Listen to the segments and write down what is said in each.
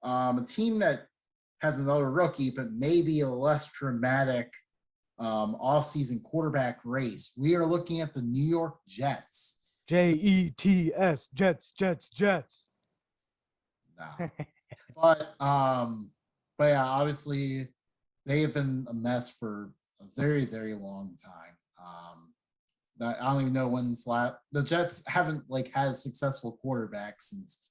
a team that has another rookie, but maybe a less dramatic off-season quarterback race. We are looking at the New York Jets. Jets, Jets. No. but yeah, obviously they have been a mess for a very, very long time. I don't even know when's the Jets haven't had a successful quarterback since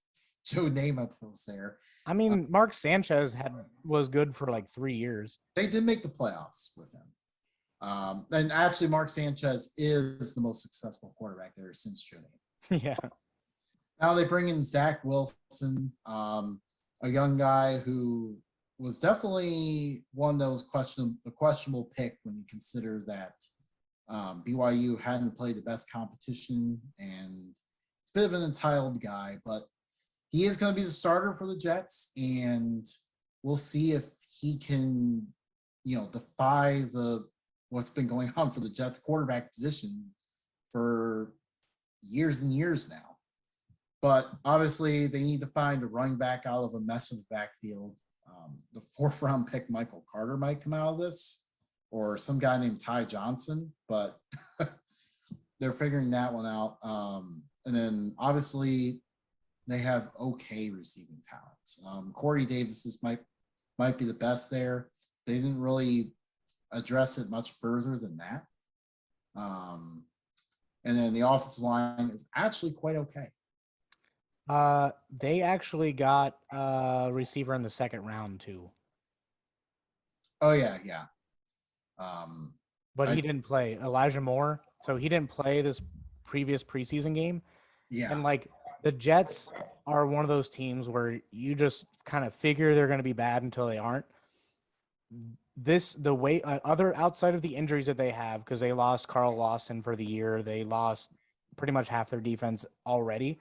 Joe Namath was there. I mean, Mark Sanchez was good for 3 years. They did make the playoffs with him. And actually, Mark Sanchez is the most successful quarterback there since Joe Namath. Yeah. Now they bring in Zach Wilson, a young guy who was definitely one that was a questionable pick when you consider that BYU hadn't played the best competition and a bit of an entitled guy, but he is going to be the starter for the Jets, and we'll see if he can, defy what's been going on for the Jets quarterback position for years and years now. But obviously, they need to find a running back out of a mess of the backfield. The 4th-round pick, Michael Carter, might come out of this, or some guy named Ty Johnson, but they're figuring that one out. And then, obviously, they have okay receiving talent. Corey Davis might be the best there. They didn't really address it much further than that. And then the offensive line is actually quite okay. They actually got a receiver in the 2nd round too. Oh yeah. But he didn't play. Elijah Moore. So he didn't play this previous preseason game. Yeah. And the Jets are one of those teams where you just kind of figure they're going to be bad until they aren't. Other outside of the injuries that they have, because they lost Carl Lawson for the year, they lost pretty much half their defense already.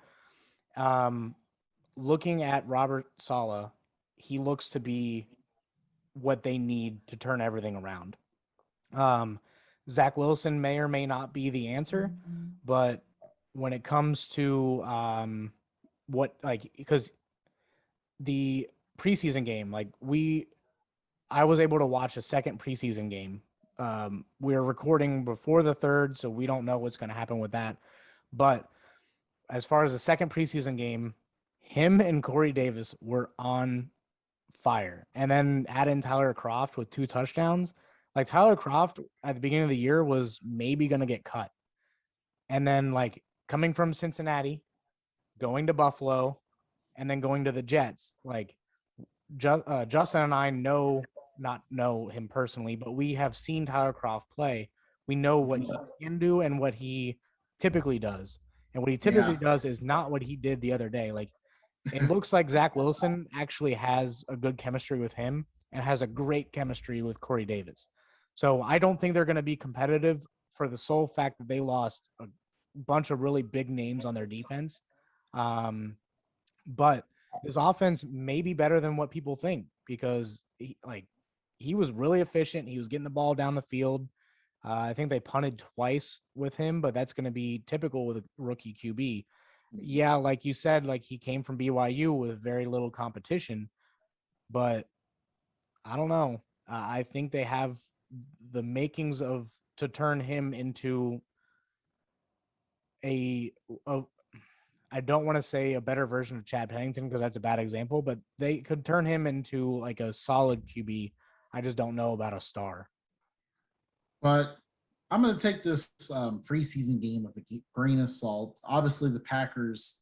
Looking at Robert Saleh, he looks to be what they need to turn everything around. Zach Wilson may or may not be the answer, but when it comes to because the preseason game, I was able to watch a second preseason game. We're recording before the 3rd, so we don't know what's going to happen with that. But as far as the second preseason game, him and Corey Davis were on fire. And then add in Tyler Croft with 2 touchdowns. Tyler Croft at the beginning of the year was maybe going to get cut. And then coming from Cincinnati, going to Buffalo, and then going to the Jets, Justin and I not know him personally, but we have seen Tyler Croft play. We know what he can do and what he typically does. And what he typically does is not what he did the other day. It looks like Zach Wilson actually has a good chemistry with him and has a great chemistry with Corey Davis. So I don't think they're going to be competitive for the sole fact that they lost a bunch of really big names on their defense. But his offense may be better than what people think, because he was really efficient. He was getting the ball down the field. I think they punted twice with him, but that's going to be typical with a rookie QB. Yeah, like you said, he came from BYU with very little competition, but I don't know. I think they have the makings to turn him into I don't want to say a better version of Chad Pennington, because that's a bad example, but they could turn him into a solid QB. I just don't know about a star. But I'm going to take this preseason game with a grain of salt. Obviously, the Packers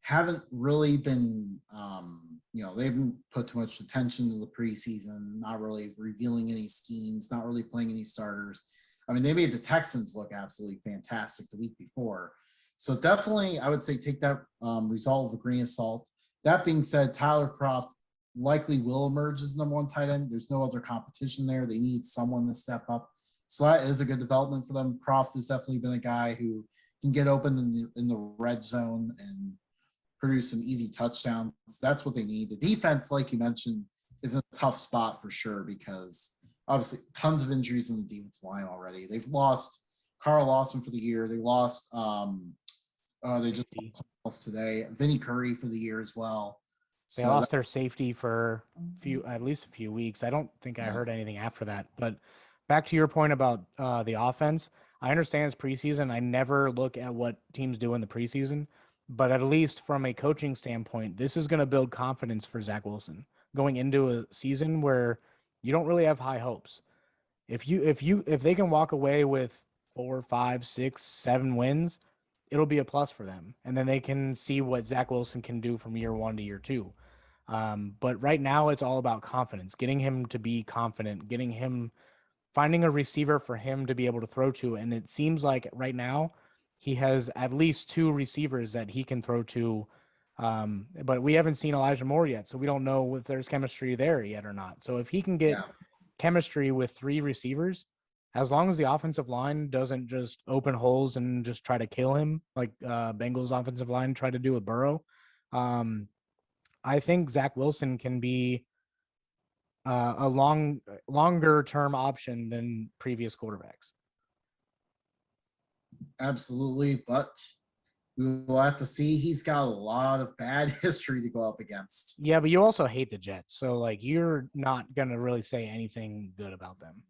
haven't really been, they haven't put too much attention to the preseason, not really revealing any schemes, not really playing any starters. I mean, they made the Texans look absolutely fantastic the week before. So definitely, I would say take that result with a grain of salt. That being said, Tyler Croft likely will emerge as number 1 tight end. There's no other competition there. They need someone to step up. So that is a good development for them. Croft has definitely been a guy who can get open in the red zone and produce some easy touchdowns. That's what they need. The defense, like you mentioned, is a tough spot for sure, because obviously tons of injuries in the defensive line already. They've lost Carl Lawson for the year. They lost they just lost today Vinny Curry for the year as well. They So lost their safety for at least a few weeks. I don't think I yeah, heard anything after that. But back to your point about the offense, I understand it's preseason. I never look at what teams do in the preseason, but at least from a coaching standpoint, this is going to build confidence for Zach Wilson going into a season where you don't really have high hopes. If they can walk away with 4, 5, 6, 7 wins, it'll be a plus for them, and then they can see what Zach Wilson can do from year 1 to year 2. But right now, it's all about confidence, getting him to be confident, finding a receiver for him to be able to throw to. And it seems like right now he has at least 2 receivers that he can throw to. But we haven't seen Elijah Moore yet, so we don't know if there's chemistry there yet or not. So if he can get yeah, chemistry with 3 receivers, as long as the offensive line doesn't just open holes and just try to kill him like Bengals offensive line tried to do with Burrow, um, I think Zach Wilson can be a longer term option than previous quarterbacks. absolutely. But we will have to see. He's got a lot of bad history to go up against. Yeah, but you also hate the Jets, so like you're not gonna really say anything good about them.